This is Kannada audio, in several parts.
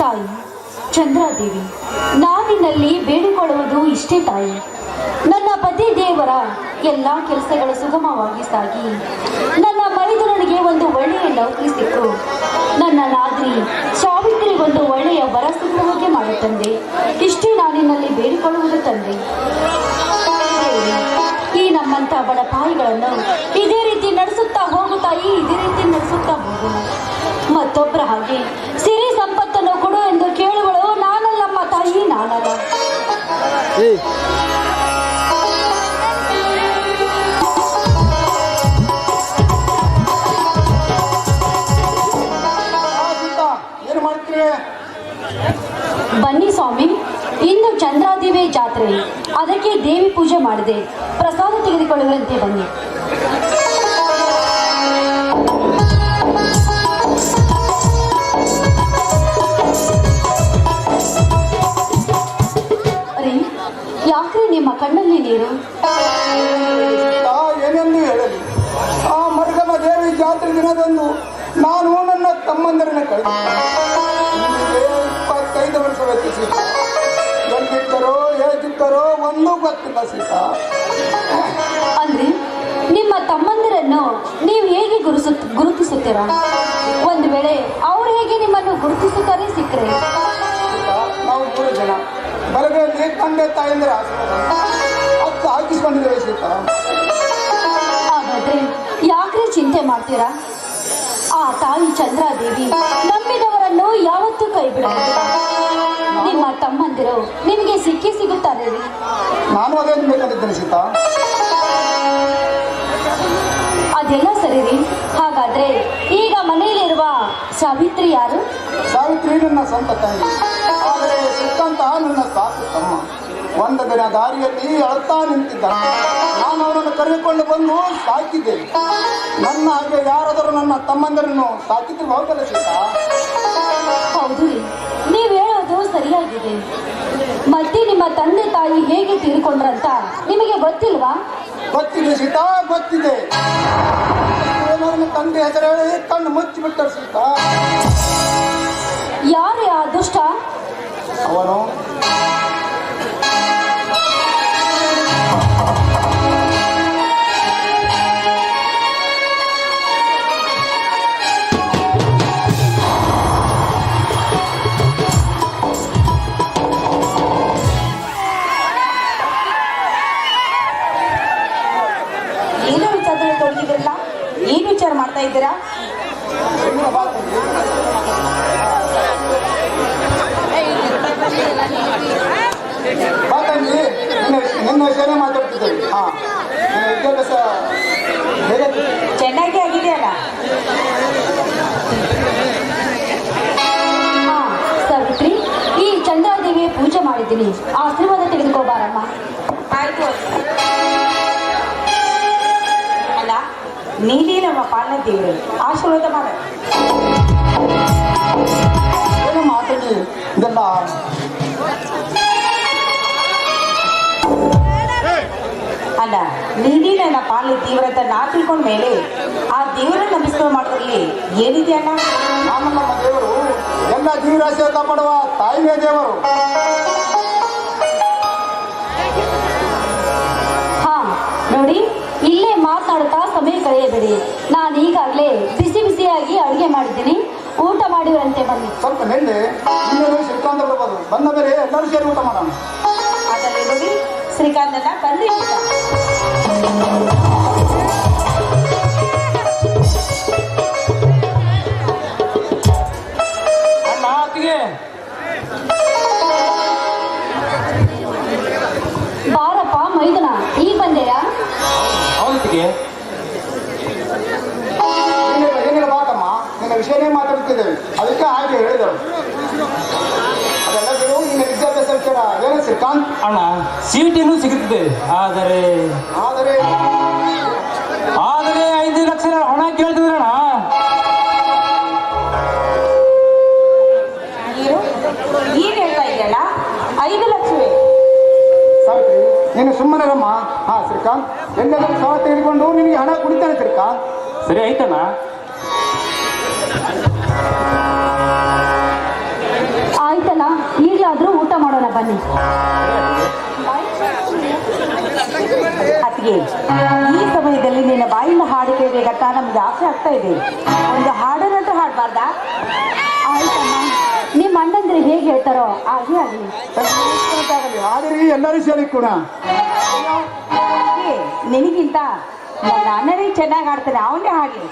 ತಾಯಿ ಚಂದ್ರಾದೇವಿ, ನಾನಿನಲ್ಲಿ ಬೇಡಿಕೊಳ್ಳುವುದು ಇಷ್ಟೇ ತಾಯಿ. ನನ್ನ ಪತಿ ದೇವರ ಎಲ್ಲ ಕೆಲಸಗಳು ಸುಗಮವಾಗಿ ಸಾಗಿ ನನ್ನ ಮೈದುನನಿಗೆ ಒಂದು ಒಳ್ಳೆಯ ನೌಕರಿ ಸಿಕ್ಕು ನನ್ನ ನಾದ್ರಿ ಸಾವಿತ್ರಿಗೊಂದು ಒಳ್ಳೆಯ ವರ ಸಿಗುವ ಹಾಗೆ ಮಾಡು ತಂದೆ. ಇಷ್ಟೇ ನಾನಿನಲ್ಲಿ ಬೇಡಿಕೊಳ್ಳುವುದು ತಂದೆ. ಈ ನಮ್ಮಂತ ಬಡಪಾಯಿಗಳನ್ನು ಇದೇ ರೀತಿ ನಡೆಸುತ್ತಾ ಹೋಗು ತಾಯಿ, ಇದೇ ರೀತಿ ನಡೆಸುತ್ತಾ ಹೋಗು. ಮತ್ತೊಬ್ಬರ ಹಾಗೆ ಸಿರಿ ಸಂಪತ್ತನ್ನು ಕೊಡು ಎಂದು ಕೇಳುವಳು ನಾನಲ್ಲಮ್ಮ ತಾಯಿ, ನಾನಲ್ಲ. ಬನ್ನಿ ಸ್ವಾಮಿ, ಇಂದು ಚಂದ್ರಾದೇವಿ ಜಾತ್ರೆ, ಅದಕ್ಕೆ ದೇವಿ ಪೂಜೆ ಮಾಡಿದೆ. ಪ್ರಸಾದ ತೆಗೆದುಕೊಳ್ಳುವಂತೆ ಬನ್ನಿ. ಅರೆ, ಯಾಕ್ರಿ ನಿಮ್ಮ ಕಣ್ಣಲ್ಲಿ ನೀರು? ಏನೆಂದು ಹೇಳಲಿ, ಆ ಮರ್ಗಮ ದೇವಿ ಜಾತ್ರೆ ದಿನದಂದು ನಾನು ನನ್ನ ತಮ್ಮಂದರನ್ನು ಕಳೆದ 25 ವರ್ಷ ವ್ಯತ್ಯಿಸಿದ. ಎಲ್ಲಿದ್ದರೋ ಹೇಗಿದ್ದರೋ ಒಂದೂ ಗೊತ್ತಿಲ್ಲ ಸೀತಾ. ಅಂದ್ರೆ ನಿಮ್ಮ ತಮ್ಮಂದಿರನ್ನು ನೀವು ಹೇಗೆ ಗುರುತಿಸುತ್ತೀರಾ? ಒಂದು ವೇಳೆ ಅವ್ರು ಹೇಗೆ ನಿಮ್ಮನ್ನು ಗುರುತಿಸುತ್ತಾರೆ ಸಿಕ್ಕರೆ? ನಾವು 3 ಜನ ಬಲಗೈಯಲ್ಲಿ ತಂದೆ ತಾಯಂದಿರ ಹತ್ತು ಹಾಕಿಸ್ಕೊಂಡಿದ್ದೇವೆ ಸೀತಾ. ಹಾಗಾದ್ರೆ ಯಾಕ್ರೆ ಚಿಂತೆ ಮಾಡ್ತೀರಾ? ಆ ತಾಯಿ ಚಂದ್ರಾದೇವಿ ನಂಬಿದವರನ್ನು ಯಾವತ್ತೂ ಕೈ ಬಿಡೋದಿಲ್ಲ. ನಿಮ್ಮ ತಮ್ಮಂದಿರು ನಿಮಗೆ ಸಿಗುತ್ತಾರೆ. ನಾನು ಅದೇ ಬೇಕಂತಿದ್ದೇನೆ ಸೀತಾ. ಅದೆಲ್ಲ ಸರಿ ರೀ. ಹಾಗಾದ್ರೆ ಈಗ ಮನೆಯಲ್ಲಿರುವ ಸಾವಿತ್ರಿ ಯಾರು? ಸಾವಿತ್ರಿ ನನ್ನ ಸ್ವಂತ ತಾಯಿ, ಆದರೆ ಶ್ರೀಕಾಂತ ನನ್ನ ಸಾಕು ತಮ್ಮ. ಒಂದು ದಿನ ದಾರಿಯಲ್ಲಿ ಅಳ್ತಾ ನಿಂತಿದ್ದ. ನಾನು ಅವನನ್ನು ಕರೆದುಕೊಂಡು ಬಂದು ಸಾಕಿದ್ದೇನೆ. ನನ್ನ ಹಾಗೆ ಯಾರಾದರೂ ನನ್ನ ತಮ್ಮಂದರನ್ನು ಸಾಕಿದ್ದು ಹೋಗಲ್ಲ ಸೀತಾ. ಹೌದು ರೀ, ನೀವು ಹೇಳೋದು ಸರಿಯಾಗಿದೆ. ಮತ್ತೆ ನಿಮ್ಮ ತಂದೆ ತಾಯಿ ಹೇಗೆ ತೀರ್ಕೊಂಡ್ರಂತ ನಿಮಗೆ ಗೊತ್ತಿಲ್ವಾ? ಗೊತ್ತಿದೆ ಸೀತಾ, ಗೊತ್ತಿದೆ. ನನ್ನ ತಂದೆ ಹೆಸರು ಹೇಳಿ ಕಣ್ಣು ಮುಚ್ಚಿಬಿಟ್ಟರು ಸೀತಾ. ಯಾರೇ ಆ ದುಷ್ಟ? ಅವನು ಏನು ವಿಚಾರ ಮಾಡ್ತಾ ಇದ್ದೀರಾ? ನಿನ್ನ ವಿಷಯನೇ ಮಾತಾಡ್ತಿದ್ದೇವೆ. ವಿದ್ಯಾಭ್ಯಾಸ ಚೆನ್ನಾಗಿ ಆಗಿದೆಯಲ್ಲ? ಸಾವಿತ್ರಿ, ಈ ಚಂದ್ರಾದೇವಿಯ ಪೂಜೆ ಮಾಡಿದ್ದೀನಿ, ಆಶೀರ್ವಾದ ತೆಗೆದುಕೋಬಾರಮ್ಮ. ಆಯ್ತು. ಅಲ್ಲ, ನೀನೇ ನಮ್ಮ ಪಾಲನ ದೇವರು, ಆಶೀರ್ವಾದ ಮಾಡ. ಏನು ಮಾತಾಡಿ ಇದೆಲ್ಲ? ಅಲ್ಲ, ನೀನೇ ನನ್ನ ಪಾಲನೆ ತೀವ್ರತ ನಾ ತಿಳ್ಕೊಂಡ ಮೇಲೆ ಆ ದೇವರ ನಮಸ್ಕಾರ ಮಾಡೋದ್ರಲ್ಲಿ ಏನಿದೆ ಅಣ್ಣ? ನಾನು ನಮ್ಮ ದೇವರು, ಎಲ್ಲ ಜೀವರಾಶಿಯ ಕಾಪಾಡುವ ತಾಯಿನೇ ದೇವರು. ಹಾ ನೋಡಿ, ಇಲ್ಲೇ ಮಾತನಾಡುತ್ತಾ ಸಮಯ ಕಳೆಯಬೇಡಿ. ನಾನು ಈಗಾಗಲೇ ಬಿಸಿ ಬಿಸಿಯಾಗಿ ಅಡುಗೆ ಮಾಡಿದ್ದೀನಿ, ಊಟ ಮಾಡಿರಂತೆ ಬನ್ನಿ. ಸ್ವಲ್ಪ ನೆನ್ನೆ ಇನ್ನೇನು ಶ್ರೀಕಾಂತ ಬರ್ಬೋದು, ಬಂದ ಮೇಲೆ ಎಲ್ಲರೂ ಸೇರಿ ಊಟ ಮಾಡೋಣ. ಅದರಲ್ಲಿ ನೋಡಿ, ಶ್ರೀಕಾಂತನ ಬಂದು ಬಾರಪ್ಪ ಮೈದನ, ಈಗ ಬಂದೆಯಾ? ಏನಿಲ್ಲ ಬಾಕಮ್ಮ, ನಿನ್ನ ವಿಷಯನೇ ಮಾತಾಡ್ತಿದ್ದೇವೆ, ಅದಕ್ಕೆ ಹಾಗೆ ಹೇಳಿದರು. ಅದೆಲ್ಲ ಬಿಡು, ನಿನ್ನ ವಿದ್ಯಾಭ್ಯಾಸ ವಿಚಾರ ಏನು ಶ್ರೀಕಾಂತ್? ಅಣ್ಣ, ಸೀಟಿನೂ ಸಿಗುತ್ತದೆ, ಆದರೆ ಆದರೆ 5 ಲಕ್ಷ ಹಣ ಕೇಳ್ತಿದ್ರಣ್ಣ. ಈಗ ಹೇಳ್ತಾ ಇದೆಯಲ್ಲ, 5 ಲಕ್ಷವೇ? ಸಾವಿತ್ರಿ, ನೀನು ಸುಮ್ಮನೆರಮ್ಮ. ಶ್ರೀಕಾಂತ್, ಎಲ್ಲೆಲ್ಲರೂ ಸಹ ತೆಗೆದುಕೊಂಡು ನಿನಗೆ ಹಣ ಕುಡಿತಾನೆ ಶ್ರೀಕಾಂತ್. ಸರಿ ಆಯ್ತಣ್ಣ. ಬನ್ನಿ. ಅತ್ತಿಗೆ, ಈ ಸಮಯದಲ್ಲಿ ನಿನ್ನ ಬಾಯಿಂದ ಹಾಡು ಕೇಳಬೇಕಂತ ನಮ್ಗೆ ಆಸೆ ಆಗ್ತಾ ಇದೆ. ಒಂದು ಹಾಡನ್ನಂತೂ ಹಾಡಬಾರ್ದಾ? ಆಯ್ತಮ್ಮ, ನಿಮ್ಮ ಅಣ್ಣಂದ್ರೆ ಹೇಗೆ ಹೇಳ್ತಾರೋ ಹಾಗೆ ಆಗಲಿ. ಆದರೆ ಎಲ್ಲರೂ ಸೇರಿ ಕೂಡ ಅತ್ತಿಗೆ, ನಿನಗಿಂತ ನನ್ನ ಅಣ್ಣನೇ ಚೆನ್ನಾಗಿ ಹಾಡ್ತಾನೆ, ಅವನೇ ಹಾಗೆ.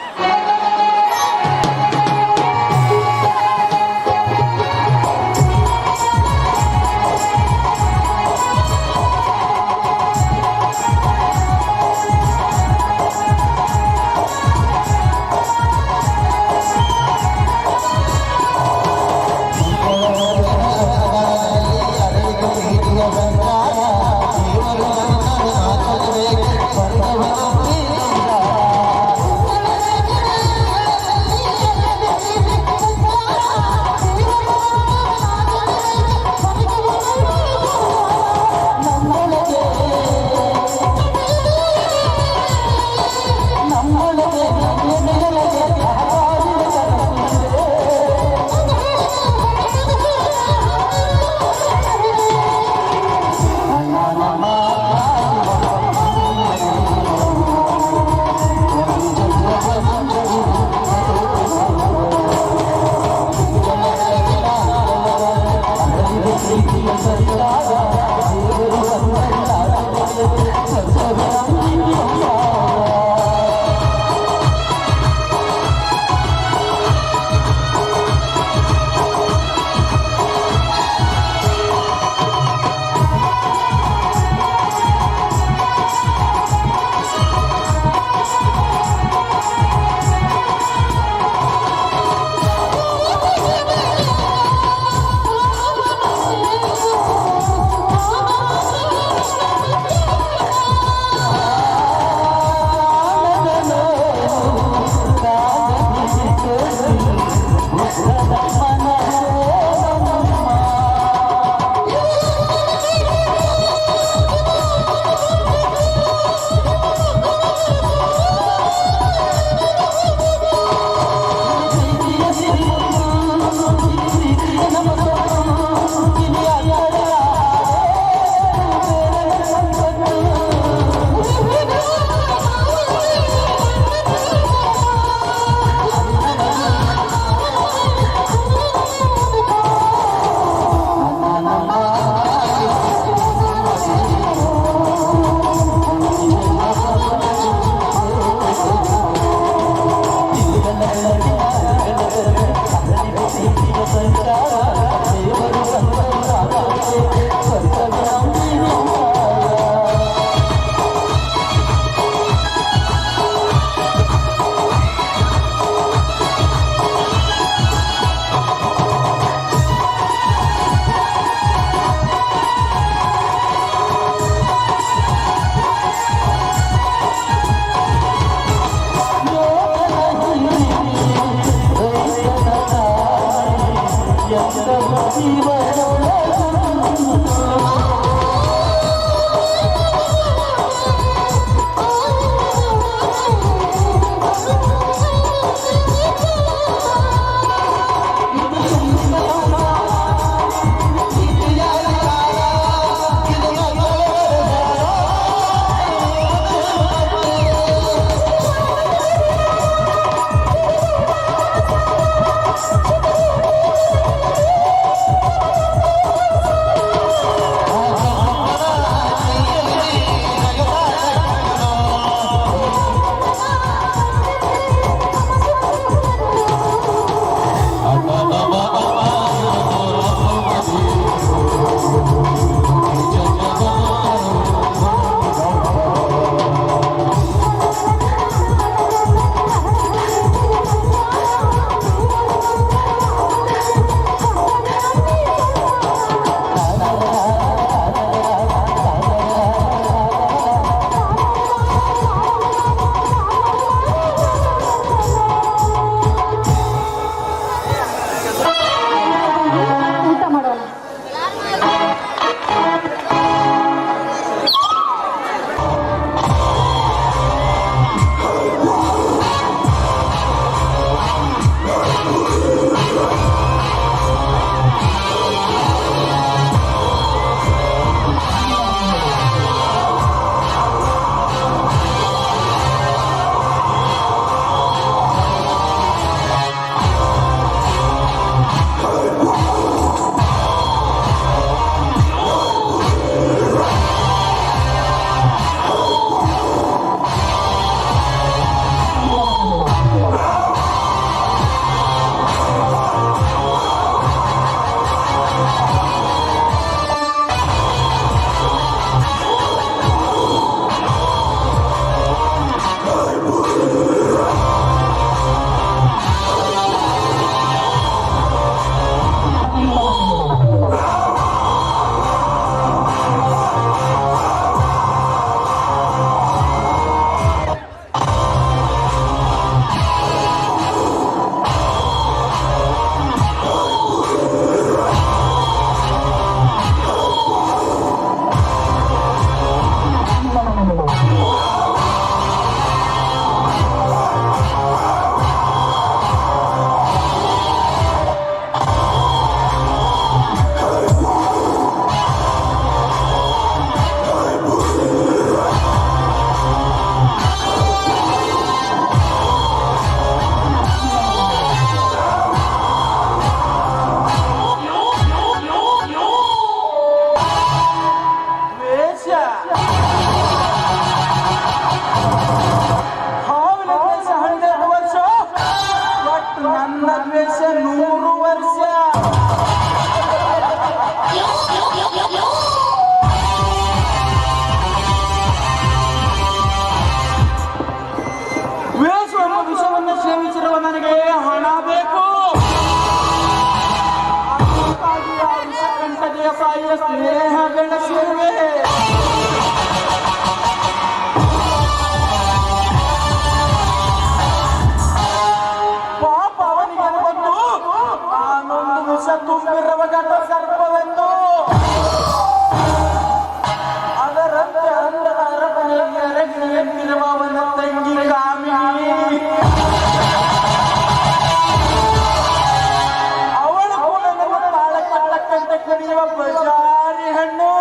ಬಾಳಿಯ ಸ್ನೇಹ ಬೆಳೆಸಿರುವೆ. ಪಾಪ ಅವನಿಗೆ ಬಂದು ನಾನೊಂದು ವಿಷ ತುಂಬಿರುವ ಘಟ ಸರ್ಪವೆಂದು. ಅದರಂತೆ ಅಂದದ ಅರಮನೆಯಲ್ಲಿ ಅರಗಿನಿರುವ ಅವನ ತಂಗಿ ಕಾಮಿನಿ. ಅವಳು ಕೂಡ ನನ್ನ ತಾಳಕ್ಕೆ ತಕ್ಕಂತೆ ಕಡಿಯುವ ಬಜಾರಿ ಹಣ್ಣು.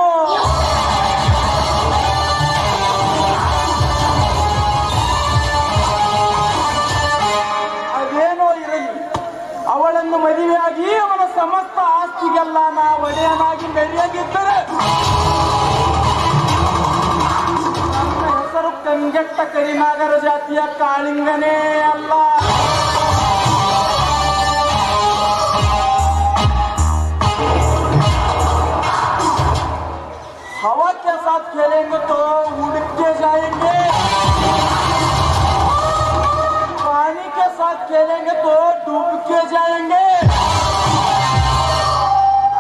ಅದೇನೋ ಇರಲಿ, ಅವಳನ್ನು ಮದುವೆಯಾಗಿ ಅವನ ಸಮಸ್ತ ಆಸ್ತಿಗೆಲ್ಲ ನಾ ಒಡೆಯನಾಗಿ ಮೆರೆಯಾಗಿದ್ದರೆ ನನ್ನ ಹೆಸರು ಕಂಗೆಟ್ಟ ಕರಿನಾಗರ ಜಾತಿಯ ಕಾಳಿಂಗನೇ ಅಲ್ಲ. हवा के साथ खेलेंगे तो उड़ के जाएंगे, पानी के साथ खेलेंगे तो डूब के जाएंगे,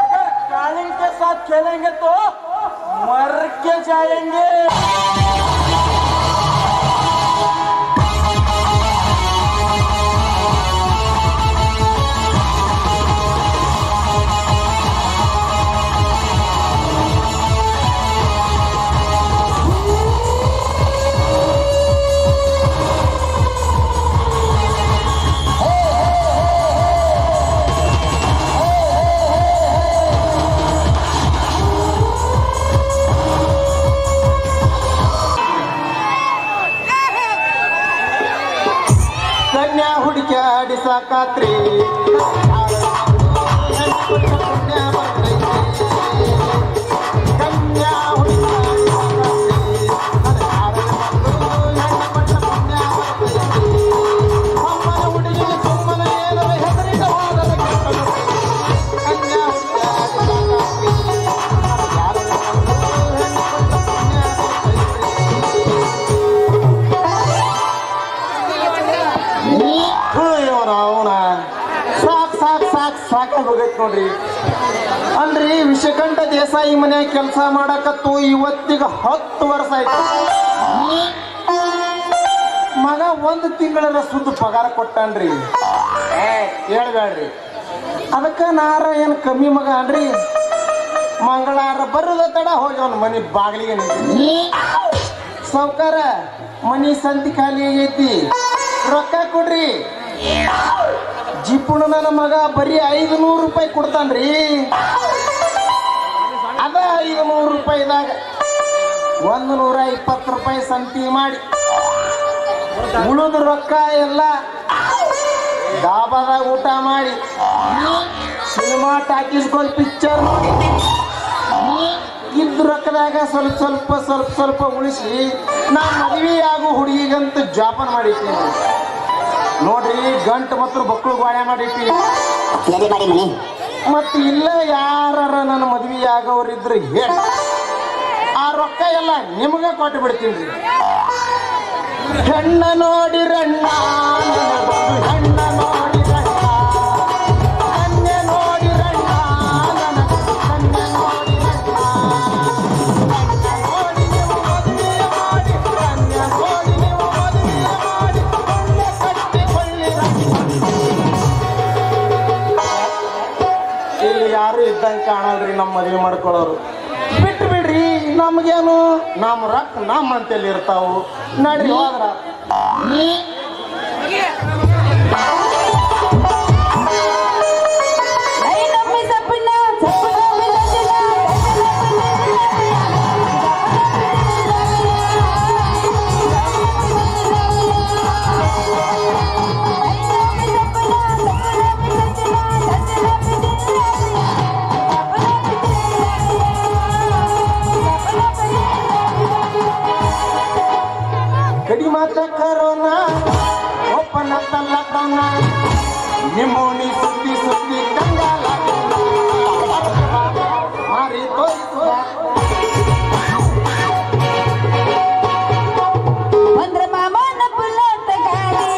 अगर कालिंग के साथ खेलेंगे तो मर के जाएंगे. ಕನ್ಯಾ ಹುಡುಕ್ಯಾಡಿ ಸಾಕಾತ್ರಿ, ಕನ್ಯಾ ಹುಡುಕ್ಯಾಡಿ ಅಮ್ಮನ ಹುಡುಗಿ ಸುಮ್ಮನ ಏನರ ಹೆಸರಿಗ ಹೋಗದ ಕೆಟ್ಟದು. ಕನ್ಯಾ ಹುಡುಕ್ಯಾಡಿ ಅವನ ಸಾಕಾಗಿ ಹೋಗೈತ್ ನೋಡ್ರಿ. ಅಲ್ರಿ, ವಿಷಕಂಠ ದೇಸಾಯಿ ಮನ್ಯಾಗ ಕೆಲಸ ಮಾಡಕತ್ತು ಇವತ್ತಿಗ 10 ವರ್ಷ ಆಯ್ತು. ಮಗ 1 ತಿಂಗಳ ಸುದ್ದು ಪಗಾರ ಕೊಟ್ಟನ್ರಿ. ಹೇಳ್ಬೇಡ್ರಿ, ಅದಕ್ಕ ನಾರ ಏನ್ ಕಮ್ಮಿ ಮಗ ಅನ್ರಿ. ಮಂಗಳಾರ ಬರೋದ ತಡ ಹೋಗಿ ಅವನ ಮನಿ ಬಾಗಿಲಿಗೆ ನಿಂತಿ, ಸೌಕಾರ ಮನಿ ಸಂತಿ ಖಾಲಿ ಆಗೈತಿ, ರೊಕ್ಕ ಕೊಡ್ರಿ. ಜಿಪ್ಪುಣ ನನ್ನ ಮಗ ಬರೀ 500 ರೂಪಾಯಿ ಕೊಡ್ತಾನ್ರಿ. ಅದ 500 ರೂಪಾಯಿದಾಗ 120 ರೂಪಾಯಿ ಸಂತಿ ಮಾಡಿ ಉಳಿದ ರೊಕ್ಕ ಎಲ್ಲ ಡಾಬಾದಾಗ ಊಟ ಮಾಡಿ ಸಿನಿಮಾ ಟಾಕೀಸ್ಕೊಂಡು ಪಿಕ್ಚರ್ ನೋಡಿ ಇದ್ದ ರೊಕ್ಕದಾಗ ಸ್ವಲ್ಪ ಉಳಿಸಿ ನಾ ಮದುವೆ ಆಗೋ ಹುಡುಗಿಗಂತ ಜಾಪನ್ ಮಾಡಿರ್ತೀನಿ ನೋಡ್ರಿ. ಗಂಟು ಮತ್ತು ಮಕ್ಕಳು ಗಾಯ ಮಾಡಿರ್ತೀನಿ. ಮತ್ತ ಇಲ್ಲ ಯಾರ ನನ್ನ ಮದುವೆ ಆಗೋರಿದ್ರು ಹೇಳಿ ಆ ರೊಕ್ಕ ಎಲ್ಲ ನಿಮಗ ಕೊಟ್ಟು ಬಿಡ್ತೀನಿ. ಹೆಣ್ಣ ನೋಡಿರಣ್ಣ, ಹೆಣ್ಣ ನೋಡಿರಣ್ಣ, ಕನ್ಯೆ ನೋಡಿರಣ್ಣ, ಕನ್ಯೆ ನೋಡಿರಣ್ಣ, ನೋಡಿ ನೀವು ಮದುವೆ ಮಾಡಿ, ಕನ್ಯೆ ನೋಡಿ ನೀವು ಮದುವೆ ಮಾಡಿ, ಒಳ್ಳೆ ಕಟ್ಟಿಕೊಳ್ಳಿರ. ಇಲ್ಲಿ ಯಾರು ಇದ್ದಂಗೆ ಕಾಣಲ್ರಿ ನಮ್ಮ ಮದುವೆ ಮಾಡ್ಕೊಳ್ಳೋರು. ಬಿಟ್ಟು ಬಿಡ್ರಿ, ನಮ್ಗೇನು ನಮ್ಮ ರೊಕ್ಕ ನಮ್ಮ ಅಂತೇಳಿ ಇರ್ತಾವು. ನಡ್ರಿ ಹೋದ್ರ ಕಡಿ ಮಾತ್ರ ಕರೋನಾ ಓಪನ್ ಆಗ್ತಲ್ಲ ಕೌನ ನಿಮ್ಮೋನಿ ಸುತ್ತಿ ಕಂಗಾಲ ಮಾರಿ ತೋರಿಸುವ ಒಂದ್ರ ಮಾಮನ ಬುಲ್ಲಟ್ ಗಾಡಿ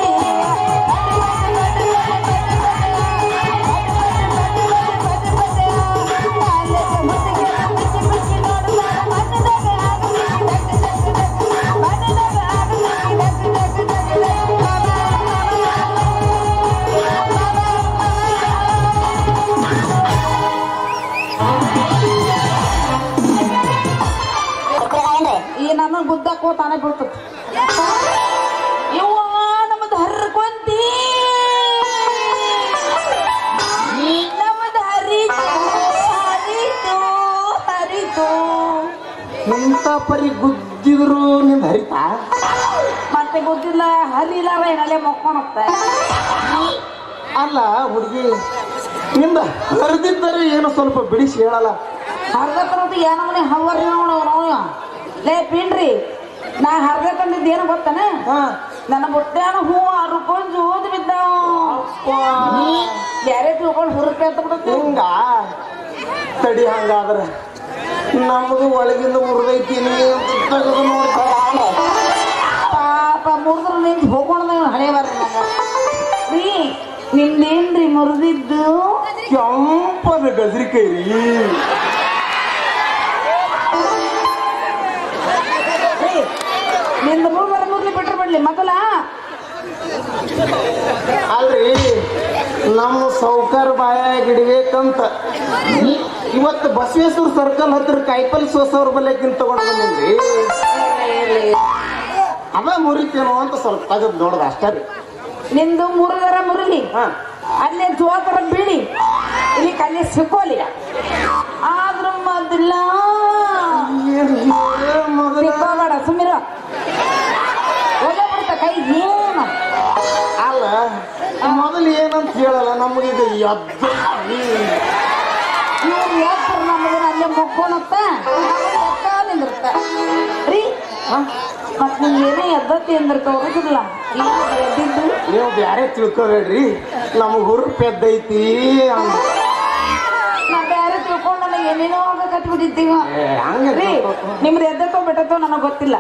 ಈ ನನ್ನ ಗುದ್ದಕ್ಕೋ ತಾನೇ ಬೀಳ್ತದ ಇವ್ವ ನಮ್ಮದು ಹರ್ಕೊಂತಿ ನಮ್ಮದು ಹರಿತು ಇಂಥ ಪರಿ ಗುದ್ದಿದ್ರು ನಿಂದ ಹರಿತಾ ಮತ್ತೆ ಗೊತ್ತಿಲ್ಲ ಹರಿಲಾರ ಏನಲ್ಲೇ ಮಕ್ಕೊಂಡು ಹೋಗ್ತಾ ಅಲ್ಲ ಹುಡುಗಿ ನಿಂದ ಹರಿದಿದ್ದರೆ ಏನು ಸ್ವಲ್ಪ ಬಿಡಿಸಿ ಹೇಳಲ್ಲ. ಹರ್ದಕ್ಕಂತ ಏನವನೇ ಹವರ್ ನೋಡ ಲೇ ಪಿನ್ರಿ ನಾ ಹರ್ದಕ್ಕಂದಿದ್ದು ಏನು ಗೊತ್ತಾನೆ ಹಾ ನನ್ನ ಬುಟ್ಟ್ಯಾನ ಹೂ ಹರ್ಕೊಂಡು ಓದ್ ಬಿದ್ದ ಬ್ಯಾರೆ ತಿಳ್ಕೊಂಡು ಹುರುಪೆ ಅಂತ ಬಿಡುತ್ತೆ ಹಿಂಗ ತಡಿ ಹಂಗಾದ್ರ ನಮಗೂ ಒಳಗಿಂದ ಮುರಿದೈತಿ ತೆಗೆದು ನೋಡ್ತಾರೆ. ಪಾಪ ಮುರಿದ್ರು ನಿಂತು ಹೋಗೋಣ ಹಳೆ ಬರ್ರಿ ನಂಗ ರೀ ನಿಂದೇನ್ರಿ ಮುರಿದಿದ್ದು ಕೆಂಪದ ಗಜರಿಕೈ ರೀ. ನಿಂದ ಮುರ್ಲಿ ಬಿಟ್ರು ಬಿಡ್ಲಿ ಮೊದಲ ಅಲ್ರಿ ನಮ್ಮ ಸೌಕರ್ ಬಾಯಾಗ ಇಡ್ಬೇಕಂತ ಇವತ್ತು ಬಸವೇಶ್ವರ ಸರ್ಕಲ್ ಹತ್ರ ಕಾಯಿಪಲ್ ಸೋಸವ್ರ ಬಲ್ಲೆಕಿಂತ ತಗೊಂಡು ಬಂದಿನ್ರಿ. ಅದ ಮುರಿತೇನೋ ಅಂತ ಸ್ವಲ್ಪ ತೆಗೆದು ನೋಡ್ದ ಅಷ್ಟೇ ರೀ. ನಿಂದು ಮುರಿದರ ಮುರಲಿ ಹಾ ಅಲ್ಲೇ ಜೋತರ ಬೀಳಿ ಇಲ್ಲಿ ಕಲ್ಲಿ ಸಿಕ್ಕೋಲಿ ಆದ್ರೂ ಮೊದಲ ಸಿಕ್ಕೋಬೇಡ ಸುಮ್ಮಿರ ಹೋಗ್ಬಿಡ್ತ ಕೈ ಏನು ಅಲ್ಲ ಮೊದಲು ಏನಂತ ಹೇಳಲ್ಲ ನಮಗೀಗ ಎದ್ದು ಇವ್ರು ಯಾಕ್ರು ನಮ್ಮದನ್ನ ಅಲ್ಲೇ ಮುಕ್ಕೋಣತ್ತ ನಿಂದಿರ್ತ ರೀ ಮತ್ ನಿಮ್ಗೆ ಏನೇ ಎದ್ದತ್ತಿ ಅಂದಿರ್ತ ಹೋಗುದಿಲ್ಲ ಎದ್ದಿದ್ದು ನೀವು ಬ್ಯಾರೆ ತಿಳ್ಕೊಬೇಡ್ರಿ ನಮಗ್ ಹುರುಪ್ ಎದ್ದೈತಿ ಅಂದ. ನಾ ಬೇರೆ ತಿಳ್ಕೊಂಡು ನನಗೆ ಏನೇನೋ ಆಗ ಕಟ್ಬಿಟ್ಟಿದ್ದೀವ ಹಂಗೆ ರೀ ನಿಮ್ದು ಎದ್ದತ್ತೋ ಬಿಟ್ಟತ್ತೋ ನನಗೆ ಗೊತ್ತಿಲ್ಲ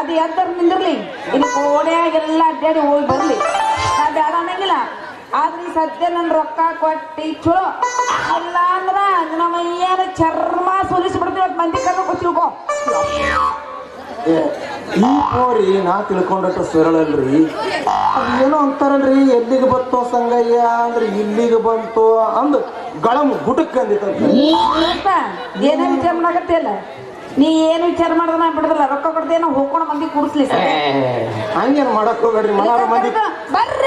ಅದು ಎದ್ದರ್ ನಿಂದಿರ್ಲಿ ಇಲ್ಲಿ ಕೋಡ್ಯಾಗೆಲ್ಲ ಅಡ್ಡಾಡಿ ಹೋಗಿ ಬರ್ಲಿ ನಾ ಬೇಡ ಅನ್ನಂಗಿಲ್ಲ ಆದ್ರೆ ಈ ಸದ್ಯ ನನ್ ರೊಕ್ಕ ಕೊಟ್ಟಿ ಚಲೋ ಇಲ್ಲ ಅಂದ್ರ ನಮ್ಮ ಅಯ್ಯನ ಚರ್ಮ ಸುಲಿಸ್ಬಿಡ್ತೀವಿ ಅವತ್ತು ಮಂದಿ ಕರ್ಕೊಂಡು ತಿಳ್ಕೊ ಈ ಹೋರಿ ನಾ ತಿಳ್ಕೊಂಡಟ್ಟು ಸರಳಲ್ರಿ ಅದೇನೋ ಅಂತಾರಲ್ರಿ ಎಲ್ಲಿಗೆ ಬರ್ತೋ ಸಂಗಯ್ಯ ಅಂದ್ರೆ ಇಲ್ಲಿಗೆ ಬಂತು ಅಂದ್ ಗಳಮ್ ಗುಟಕ್ ಅಂದಿತ್ತಂತ. ಏನೇ ವಿಚಾರ ಮಾಡಕತ್ತಿಯಲ್ಲ ನೀ ಏನು ವಿಚಾರ ಮಾಡಿದ್ರೆ ನಾ ಬಿಡದಲ್ಲ ರೊಕ್ಕ ಕೊಡ್ತೇನೋ ಹೋಗ್ಕೊಂಡು ಮಂದಿ ಕೂಡಿಸ್ಲಿ ಸರ್ ಹಂಗೇನು ಮಾಡಕ್ ಹೋಗ್ಬೇಡ್ರಿ ಮನಾರ ಮಂದಿ ಬರ್ರ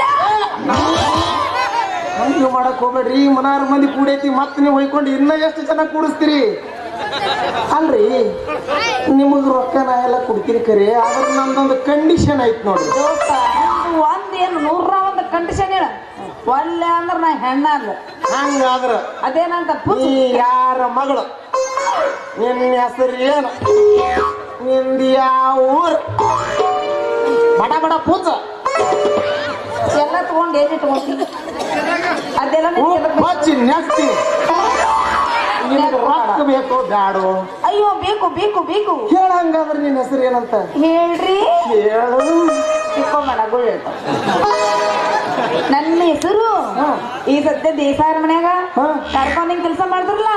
ಹಂಗೆ ಮಾಡಕ್ ಹೋಗ್ಬೇಡ್ರಿ ಮನಾರ ಮಂದಿ ಕೂಡೈತಿ ಮತ್ತೆ ನೀವು ಹೊಯ್ಕೊಂಡು ಇನ್ನ ಎಷ್ಟು ಜನ ಕೂಡಿಸ್ತೀರಿ ಅಲ್ರಿ ನಿಮಗ್ ರೊಕ್ಕ ನಾ ಎಲ್ಲ ಕೊಡ್ತೀರಿ ಕರೆ ಆದ್ರೆ ನಮ್ದೊಂದು ಕಂಡೀಷನ್ ಐತ್ ನೋಡ್ರಿ. ದೋಸ್ತ ಒಂದೇನು 100 ಕಂಡೀಷನ್ ಹೇಳ ಒಲ್ಲೆ ಅಂದ್ರ ನಾ ಹೆಣ್ಣ ಅಂದ ಹಂಗಾದ್ರ ಅದೇನಂತ ನೀ ಯಾರ ಮಗಳು ನಿನ್ನ ಹೆಸರು ಏನು ನಿಂದ ಯಾವ ಊರ್ ಬಡ ಬಡ ಪೂಜ ಎಲ್ಲ ತಗೊಂಡು ಏನ್ ಇಟ್ಕೊಂಡಿ ಅದೆಲ್ಲ ಹಚ್ಚಿ ನೆಕ್ಸ್ತೀನಿ ನಿಮ್ಗೆ ರೊಕ್ಕ ಬೇಕು ಬ್ಯಾಡು ಅಯ್ಯೋ ಬೇಕು ಬೇಕು ಬೇಕು ಹೇಳಂಗಾದ್ರೆ ನಿನ್ನ ಹೆಸರು ಏನಂತ ಹೇಳ್ರಿ ಹೇಳು. ತಿಕ್ಕೊಂಬೇಡ ಗುಳ್ಳ ನನ್ನ ಹೆಸರು ಈ ಸದ್ಯ ದೇಸಾಯರ ಮನ್ಯಾಗ ಕರ್ಕೊಂಡ್ ಕೆಲಸ ಮಾಡಿದ್ರಲ್ಲ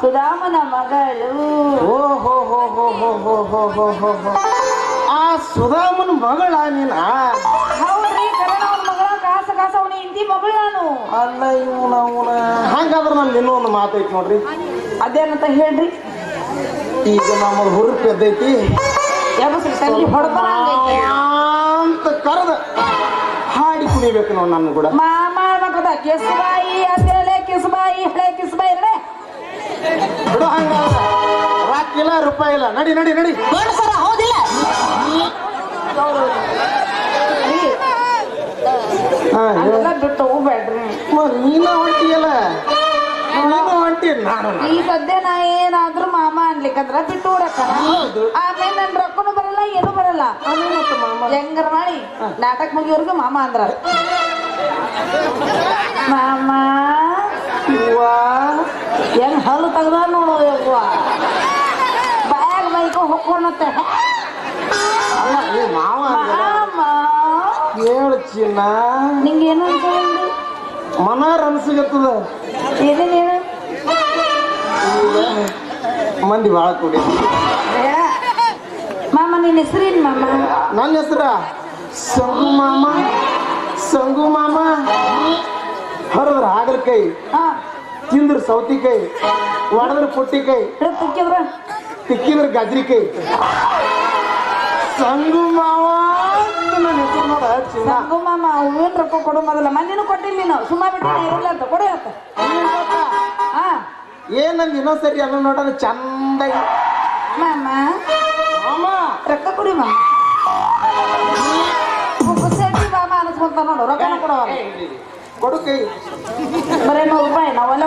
ಸುಧಾಮನ ಮಗಳು. ಓಹೋ ಹೋ ಹೋ ಹೋ ಹೋ ಹೋ ಹೋ ಹೋ ಹೋ ಆ ಸುಧಾಮನ್ ಮಗಳ ನೀನ ಹೌದ್ರಿ ಕರೆನ ಅವ್ನ ಮಗಳ ಕಾಸ ಕಾಸ ಅವನ ಹಿಂದಿ ಮಗಳು ನಾನು. ಅಲ್ಲ ಇವನ ಹಂಗಾದ್ರೆ ನಮ್ದು ಇನ್ನೊಂದು ಮಾತೈತಿ ನೋಡ್ರಿ ಅದೇನಂತ ಹೇಳ್ರಿ ಈಗ ನಮ್ಮದು ಹುರುಪ್ ಎದ್ದೈತಿ ಯಾವಸ್ರಿ ತಂಗಿ ಹೊಡೆದ ಅಂತ ಕರೆದ ಹಾಡಿ ಕುಣಿಬೇಕು ನೋಡ್ ನನ್ನ ಕೂಡ ಮಾಮ ಮಗದ ಕೆಸುಬಾಯಿ ಅಂತೇಳೆ ಕಿಸುಬಾಯಿ ಹಳೆ ಕಿಸುಬಾಯಿ ಇರಲೇ ಬಿಡು ಹಂಗಾದ್ರೆ ರೊಕ್ಕ ಇಲ್ಲ ರೂಪಾಯಿ ಇಲ್ಲ ನಡಿ ನಡಿ ನಡಿ ಸರ ಹೌದಿಲ್ಲ ಅದೆಲ್ಲ ಬಿಟ್ಟು ಹೋಗ್ಬೇಡ್ರಿ ನೀನ ಹೊಂಟಿಯಲ್ಲ ನೀನು ಹೊಂಟಿ ನಾನು ಈ ಸದ್ಯ ನಾ ಏನಾದ್ರೂ ಮಾಮ ಅನ್ಲಿಕ್ಕಂದ್ರ ಬಿಟ್ಟು ಊರಕ್ಕ ಆಮೇಲೆ ನನ್ ರೊಕ್ಕನು ಬರಲ್ಲ ಏನು ಬರಲ್ಲ ಹೆಂಗಾರ ಮಾಡಿ ನಾಟಕ ಮುಗಿಯೋರ್ಗು ಮಾಮ ಅಂದ್ರ ಮಾಮ ಹೆಂಗ್ ಹಲ್ಲು ತೆಗ್ದ ನೋಡು ಯವ್ವ ಬಾಯಾಗ ಬೈಕೋ ಹೊಕ್ಕೊಂಡತ್ತೆ ಅಲ್ಲ ನೀ ಮಾವ ಮಾಮ ಹೇಳು ಚಿನ್ನ ನಿಂಗೇನು ಅನ್ಕೊಂಡ್ರಿ ಮನಾರ್ ಅನ್ಸಿಗತ್ತದ ಏನೇನು ಹೇಳು ಮಂದಿ ಭಾಳ ಕೂಡಿ ಮಾಮ ನಿನ್ನ ಹೆಸರೇನು ಮಾಮ ನನ್ನ ಹೆಸರ ಸಂಗು ಮಾಮ ಹರಿದ್ರ ಹಾಗಲಕಾಯಿ ಹಾ ತಿಂದ್ರ ಸೌತಿಕಾಯಿ ಒಡದ್ರ ಪುಟ್ಟಿಕಾಯಿ ತಿಕ್ಕಿದ್ರ ತಿಕ್ಕಿದ್ರ ಗಜ್ರಿಕಾಯಿ ಸಂಗು ಮಾವ ಅಂತ ನನ್ನ ಹೆಸರು ನೋಡ ಚಿನ್ನ ಸಂಗು ಮಾಮ ಹೂವಿನ ರೊಕ್ಕ ಕೊಡು ಮೊದಲ ಮನೇನು ಕೊಟ್ಟಿಲ್ಲ ನೀನು ಸುಮ್ಮ ಬಿಟ್ಟು ಇರಲ್ಲ ಅಂತ ಕೊಡಿ ಅಂತ ಹಾ ಏನಂದ್ ಇನ್ನೊಂದ್ಸರಿ ಅದನ್ನ ನೋಡೋಣ ಚಂದ ಮಾಮ ಮಾಮ ರೊಕ್ಕ ಕೊಡಿ ಮಾಮ ಕುಸೇಟಿ ಮಾಮ ಅನಿಸ್ಕೊಂತ ನೋಡು ರೊಕ್ಕನ ಕೊಡವ ಕೊಡು ಕೈ ಬರೇ ₹100 ನಾವಲ್ಲ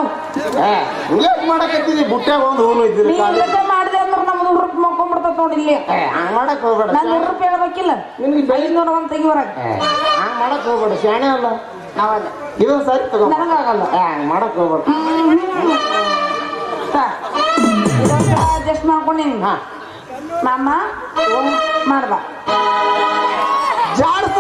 ಹಿಂಗೆ ಮಾಡಕತ್ತೀವಿ ಬುಟ್ಟ್ಯಾಗ ಒಂದು ಹೂನು ಇದ್ದೀರಿ ನೀ ಇಲ್ಲದ ಮಾಡಿದೆ ಅಂದ್ರೆ ನಮ್ಮ ₹100 ಮಕ್ಕೊಂಡ್ಬಿಡ್ತದ ನೋಡಿ ಇಲ್ಲಿ ಹಂಗ್ ಮಾಡಕ್ ಹೋಗ್ಬೇಡ ನಾನು ₹100 ಹೇಳ್ಬೇಕಿಲ್ಲ ನಿನ್ಗೆ ಬೆಳೆ ಐನೂರ ಒಂದು ತೆಗಿವರಾಗ ಹಂಗ್ ಮಾಡಕ್ ಹೋಗ್ಬೇಡ ಶಾಣೆ ಅಲ್ಲ ನಾವಲ್ಲ ಇದೊಂದ್ ಸರಿ ತಗೋ ನನಗಾಗಲ್ಲ ಹಂಗ್ ಮಾಡಕ್ ಹೋಗ್ಬೇಡ ಅಡ್ಜಸ್ಟ್ ಮಾಡ್ಕೊಂಡಿನಿ ಹಾ ಮಾಮ ಮಾಡ್ಬಾ ಜಾಡ್ಸ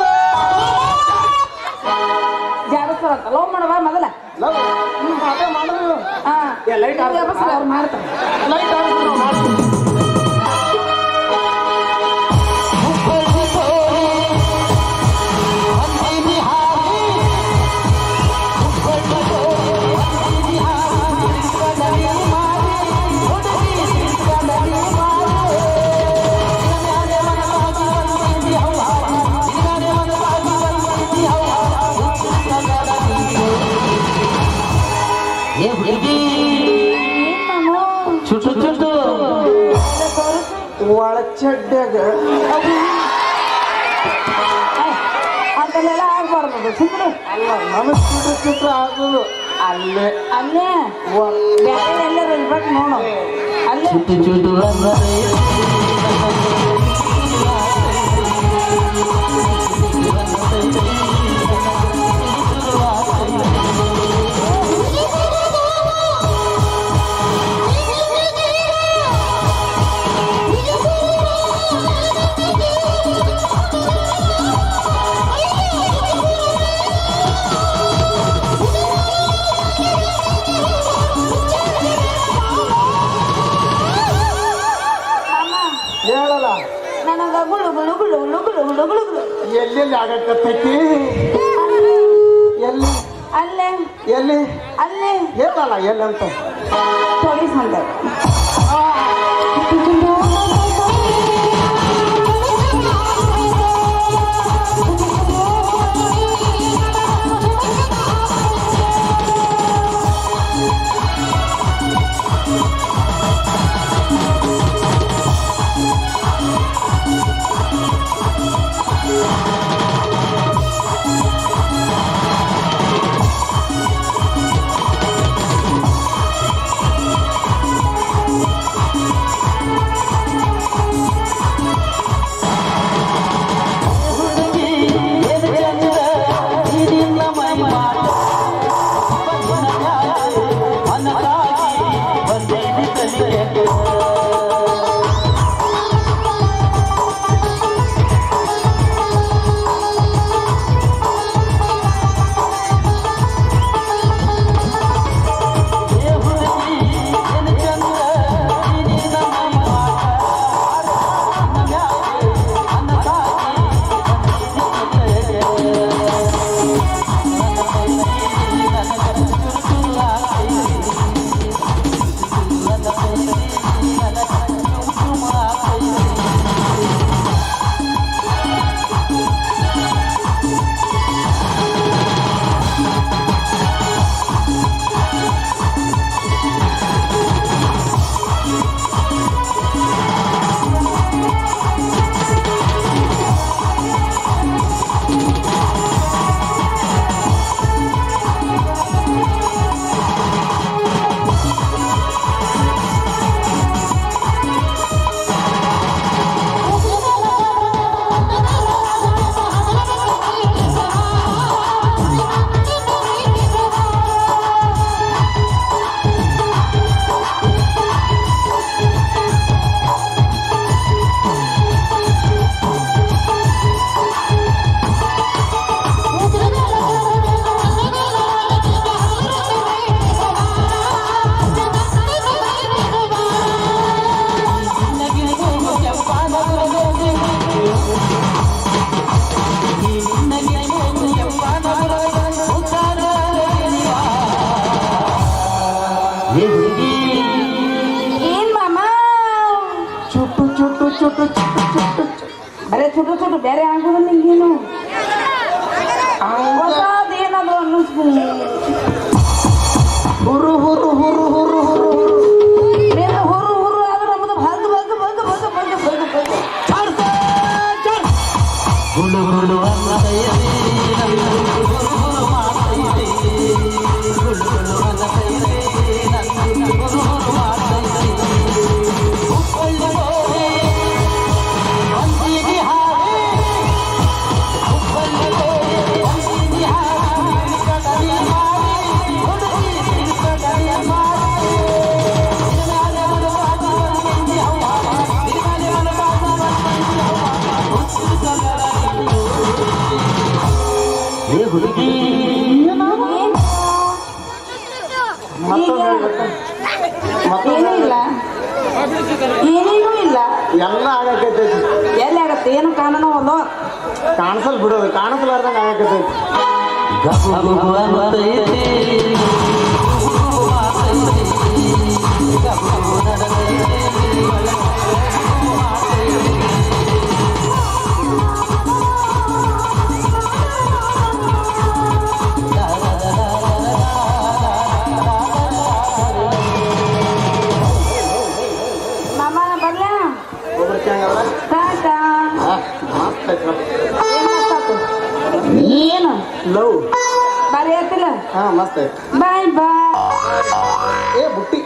ಜಾಡಸ್ತಾರ ಅಂತ ಲವ್ ಮಾಡವಾ ಮೊದಲ ಅದೇ ಮಾಡಿದ್ರು ಹಾ ಏ, light ಆಡ್ಸ್ತಾರ? ಅವ್ರು ಮಾಡ್ತಾರೆ ಲೈಟ್ ಆಡಿದ್ರು ನಾವು ಮಾಡ್ತೀವಿ ಒಳ ಚಡ್ಡ್ಯಾಗ ಅಂತೆಲ್ಲ ಆಗ್ಬಾರ್ದು ಸುಮ್ಮನೆ ಅಲ್ಲ ನನಗ್ ಚಿತ್ರ ಆಗೋದು ಅಲ್ಲೇ ಅಲ್ಲೇ ಬೇರೆ ಎಲ್ಲರೂ ಇರ್ಬೇಕು ನೋಡು ಅಲ್ಲೇ ಹೇಳಲ್ಲ ನನಗ ಗುಳು ಗುಳು ಗುಳು ಗುಳು ಗುಳು ಗುಳು ಗುಳು ಗುಳು ಎಲ್ಲೆಲ್ಲಿ ಆಗಕತ್ತೈತಿ ಎಲ್ಲಿ ಅಲ್ಲೇ ಎಲ್ಲಿ ಅಲ್ಲೇ ಹೇಳಲ್ಲ ಎಲ್ಲಂತ ಪೊಲೀಸ್ ಅಂತ ಬರೇ ಚುಟ್ಟು ಚುಟ್ಟು ಬೇರೆ ಆಗೋದಿಲ್ಲ ನಿಂಗೇನು ಹೊಸದೇನಾದ್ರು ಅನ್ನಿಸ್ಬು ಹುರು ಹುರು ಹುರು ಹುರು ಹುರು ಹುರು ನಿನ್ನ ಹುರು ಹುರು ಆದ್ರೆ ನಮ್ಮದು ಬಗ್ ಬಗ್ ಬಗ್ ಬಗ್ ಬಗ್ ಬಗ್ ಬಗ್ ಏನೂ ಇಲ್ಲ ಏನೇನೂ ಇಲ್ಲ ಎಲ್ಲ ಆಗಕೈತೈತಿ ಎಲ್ಲಿ ಆಗತ್ತೆ ಏನು ಕಾನೂನು ಒಂದು ಕಾಣಿಸಲ್ ಬಿಡೋದು ಕಾಣಿಸಲಾರ್ದಂಗ ಆಗಕೈತೈತಿ ಮಾಮ ಬರ್ಲ ಒಬ್ರಿಗೆ ಹಂಗಲ್ಲ ಟಾಟಾ ಮಸ್ತ್ ಐತಿ ಏನ್ ಮಸ್ತಾತು? ಏನು ಲವ್ ಬಾರಿ ಆತಿಲ್ಲ ಹಾ ಮಸ್ತ್ ಐತಿ ಬಾಯ್ ಬಾಯ್ ಏ ಬುಟ್ಟಿ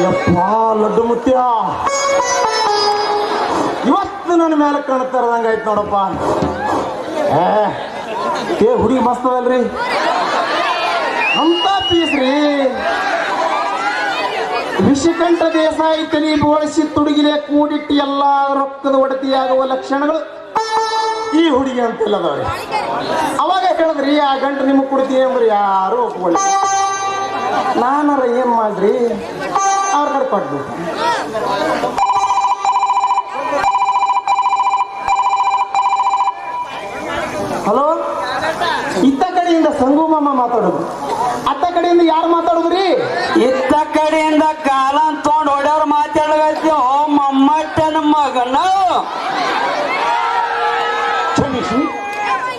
ಯಪ್ಪ ಲಡ್ಡು ಮುತ್ಯ ಇವತ್ತು ನನ್ನ ಮೇಲೆ ಕಾಣ್ತಾರದಂಗ ಆಯ್ತು ನೋಡಪ್ಪ ಏ ಹುಡುಗಿ ಮಸ್ತ್ ಅದಲ್ರಿ ಅಂತ ಪೀಸ್ ರೀ ವಿಷಕಂಠ ದೇಸಾಯಿ ತಲೆ ಬೋಳಿಸಿ ತುಡುಗಿಲೆ ಕೂಡಿಟ್ಟು ಎಲ್ಲ ರೊಕ್ಕದ ಒಡತಿಯಾಗುವ ಲಕ್ಷಣಗಳು ಈ ಹುಡುಗಿ ಅಂತಿಲ್ಲದವ್ರಿ ಅವಾಗ ಹೇಳಿದ್ರಿ ಆ ಗಂಟು ನಿಮಗೆ ಕೊಡ್ತೀನಿ ಅಂದ್ರಿ ಯಾರು ಒಪ್ಕೊಳ್ಳಿ ನಾನಾರ ಏನ್ ಮಾಡ್ರಿ ಅವ್ರ ಕಡೆ ಕೊಟ್ಬಿಟ್ಟು ಹಲೋ ಇತ್ತ ಕಡೆಯಿಂದ ಸಂಗು ಮಾಮ ಮಾತಾಡೋದು ಅತ್ತ ಕಡೆಯಿಂದ ಯಾರು ಮಾತಾಡುದ್ರಿ ಇತ್ತ ಕಡೆಯಿಂದ ಕಾಲ ತೊಗೊಂಡು ಹೊಡೆಯವ್ರು ಮಾತಾಡಗತ್ತೀವ ಮಮ್ಮಟ್ಟನ ಮಗನ ಕ್ಷಮಿಸಿ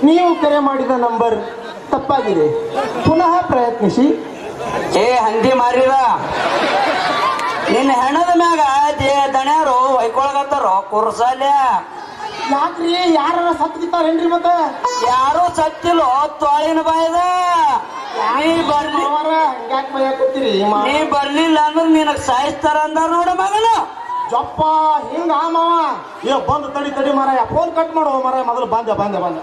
ನೀವು ಕರೆ ಮಾಡಿದ ನಂಬರ್ ತಪ್ಪಾಗಿದೆ ಪುನಃ ಪ್ರಯತ್ನಿಸಿ ಏ ಹಂದಿ ಮಾರಿದ ನಿನ್ನ ಹೆಣದ ಮ್ಯಾಗ ದಣ್ಯಾರು ಹೊಯ್ಕೊಳಗತ್ತಾರೋ ಕುರ್ಸಲ್ಯ ಯಾಕ್ರಿ ಯಾರ ಸತ್ಗಿತ್ತಾರೇನ್ರಿ ಮತ್ತೆ ಯಾರು ಸತ್ತಿಲ್ಲೋ ತೋಳಿನ ಬಾಯ್ದ ನೀ ಬರ್ಲಿ ಅವರ ಹಂಗ್ಯಾಕ್ ಬೈಯಾಕತ್ತೀರಿ ನೀ ಬರ್ಲಿಲ್ಲ ಅಂದ್ರೆ ನಿನಗ್ ಸಾಯಿಸ್ತಾರ ಅಂದಾರ ನೋಡ ಮಗನ ಜಪ್ಪ ಹಿಂಗ ಮಾವ ಏ ಬಂದು ತಡಿ ತಡಿ ಮಾರಾಯ ಫೋನ್ ಕಟ್ ಮಾಡುವ ಮಾರಾಯ ಮೊದಲು ಬಂದೆ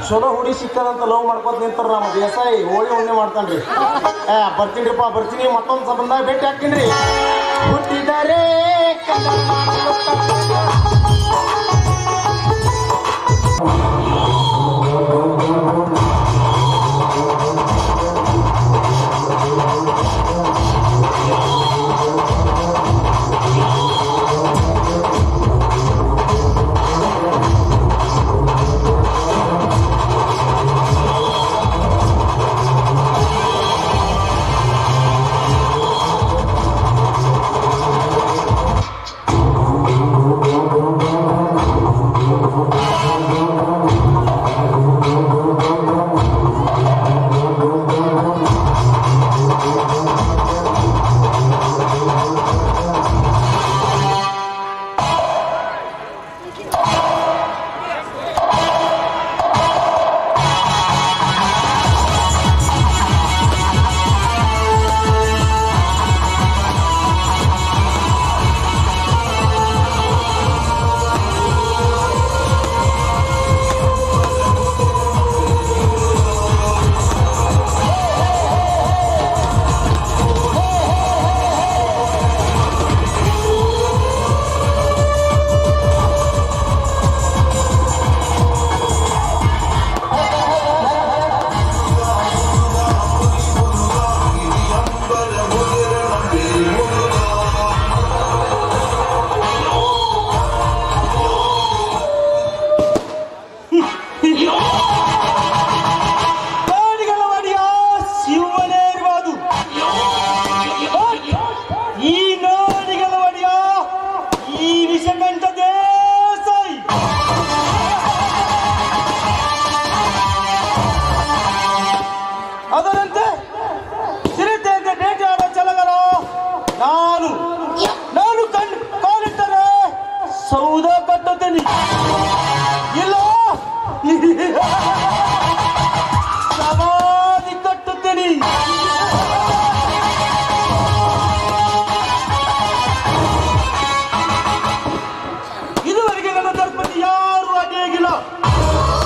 ಚಲೋ ಹುಡಿ ಸಿಕ್ಕದಂತ ಲವ್ ಮಾಡ್ಕೋತ ನಿಂತಾರ ನಮ್ಮ ದೇಸಾಯಿ ಹೋಳಿ ಉಣ್ಣೆ ಮಾಡ್ತಾನ್ರಿ ಬರ್ತೀನಿ ಮತ್ತೊಂದು ಸಂಬಂಧ ಭೇಟಿ ಹಾಕ್ತೀನಿ ಹುಟ್ಟಿದರೆ ಸಮಾಧಿ ಕಟ್ಟುತ್ತೇನೆ. ಇದುವರೆಗೆ ನನ್ನ ಧರ್ಮಕ್ಕೆ ಯಾರು ಅಡ್ಡಿಯಾಗಿಲ್ಲ.